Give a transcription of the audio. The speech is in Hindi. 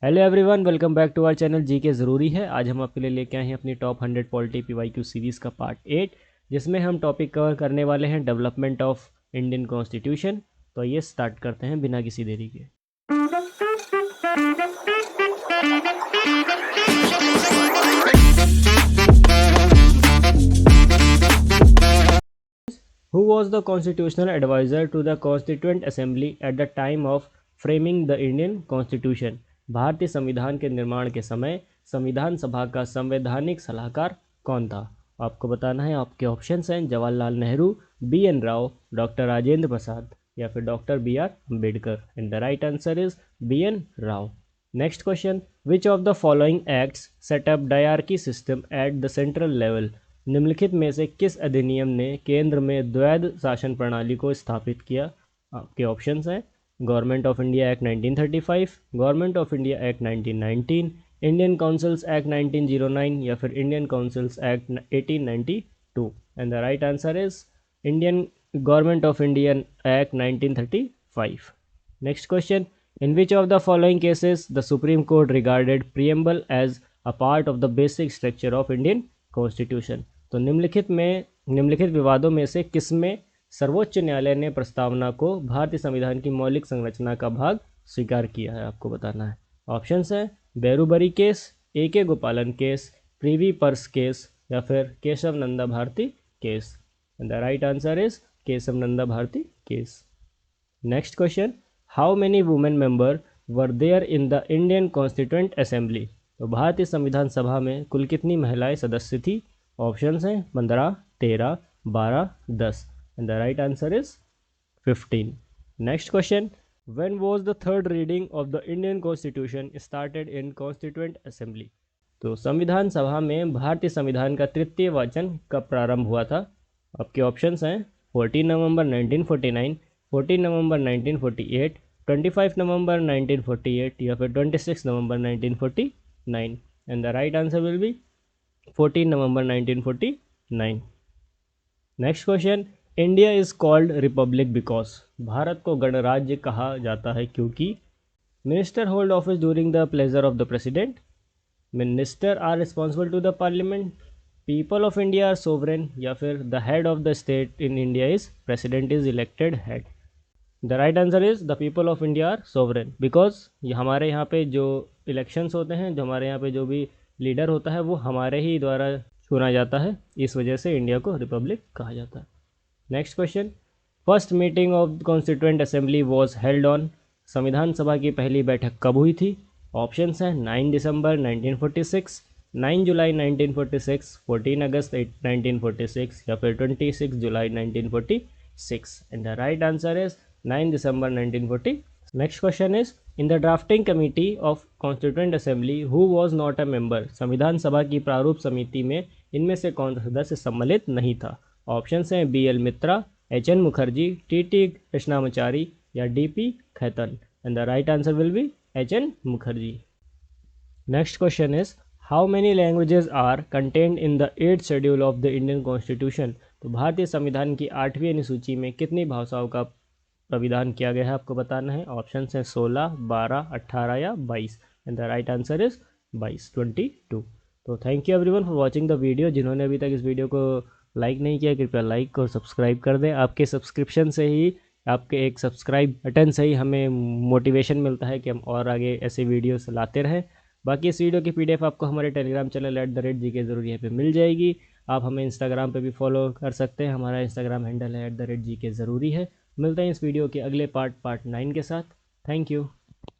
Hello everyone, welcome back to our channel GK ज़रूरी है। आज हम आपके लिए लेके आए हैं अपनी टॉप 100 पॉलिटी पीवाईक्यू सीरीज़ का पार्ट 8, जिसमें हम टॉपिक कवर करने वाले हैं डेवलपमेंट ऑफ इंडियन कॉन्स्टिट्यूशन। तो ये स्टार्ट करते हैं बिना किसी देरी के। Who was the constitutional advisor to the Constituent Assembly at the time of framing the Indian Constitution? भारतीय संविधान के निर्माण के समय संविधान सभा का संवैधानिक सलाहकार कौन था? आपको बताना है। आपके ऑप्शंस हैं जवाहरलाल नेहरू, BN राव, डॉक्टर राजेंद्र प्रसाद या फिर doctor BR Ambedkar. And the right answer is BN Rao. Next question, which of the following acts set up dyarchy system at the central level? निम्नलिखित में से किस अधिनियम ने केंद्र में द्वैध शासन प्रणाली को स्थापित किया? आपके ऑप्शंस हैं government of India act 1935, government of India act 1919, Indian councils act 1909 या फिर Indian councils act 1892। And the right answer is Indian government of India act 1935। Next question, in which of the following cases the supreme court regarded preamble as a part of the basic structure of Indian constitution? तो निम्नलिखित विवादों में से किसमें सर्वोच्च न्यायालय ने प्रस्तावना को भारतीय संविधान की मौलिक संरचना का भाग स्वीकार किया है? आपको बताना है। ऑप्शंस हैं Berubari case, AK Gopalan case, privy purse case या फिर Kesavananda Bharati case. And the right answer is Kesavananda Bharati case. Next question, how many women member were there in the Indian constituent assembly? तो भारतीय संविधान सभा में कुल कितनी महिलाएं सदस्य थी? ऑप्शंस हैं 15, 13, 12, 10। And the right answer is 15। Next question, when was the third reading of the Indian constitution started in constituent assembly? तो संविधान सभा में भारतीय संविधान का तृतीय वाचन कब प्रारंभ हुआ था? आपके ऑप्शंस हैं 14 नवंबर 1949, 14 नवंबर 1948, 25 नवंबर 1948 या फिर 26 नवंबर 1949। And the right answer will be 14 November 1949। Next question, India is called republic because? Bharat को गणराज्य कहा जाता है क्योंकि minister hold office during the pleasure of the president, minister are responsible to the parliament, people of India are sovereign या फिर the head of the state in India is president is elected head. The right answer is the people of India are sovereign because हमारे यहाँ पे जो इलेक्शंस होते हैं, जो हमारे यहाँ पे जो भी लीडर होता है वो हमारे ही द्वारा चुना जाता है, इस वजह से इंडिया को रिपब्लिक कहा जाता है। Next question, first meeting of constituent assembly was held on? संविधान सभा की पहली बैठक कब हुई थी? ऑप्शंस हैं 9 दिसंबर 1946, 9 जुलाई 1946, 14 अगस्त 1946 या फिर 26 जुलाई 1946। And the right answer is 9 December 1940। Next question is, in the drafting committee of constituent assembly who was not a member? संविधान सभा की प्रारूप समिति में इनमें से कौन सा सदस्य सम्मिलित नहीं था? ऑप्शंस हैं BL मित्रा, HN मुखर्जी, TT कृष्णामाचारी या DP Khaitan. And the right answer will be HN Mukherjee. Next question is, how many languages are contained in the 8th schedule of the Indian constitution? तो भारतीय संविधान की 8वीं अनुसूची में कितनी भाषाओं का प्राविधान किया गया है? आपको बताना है। ऑप्शन है 16, 12, 18 या 22। And the right answer is 22। तो thank you everyone for watching the video. जिन्होंने अभी तक इस वीडियो को लाइक नहीं किया, कृपया लाइक और सब्सक्राइब कर दें। आपके सब्सक्रिप्शन से ही, आपके एक सब्सक्राइब बटन से ही हमें मोटिवेशन मिलता है कि हम और आगे ऐसे वीडियोस लाते रहें। बाकी इस वीडियो की PDF आपको हमारे टेलीग्राम चैनल @GK ज़रूरी पे मिल जाएगी। आप हमें इंस्टाग्राम पे भी फॉलो कर सकते हैं। हमारा इंस्टाग्राम हैंडल है @GK ज़रूरी है। मिलते हैं इस वीडियो के अगले पार्ट 9 के साथ। Thank you.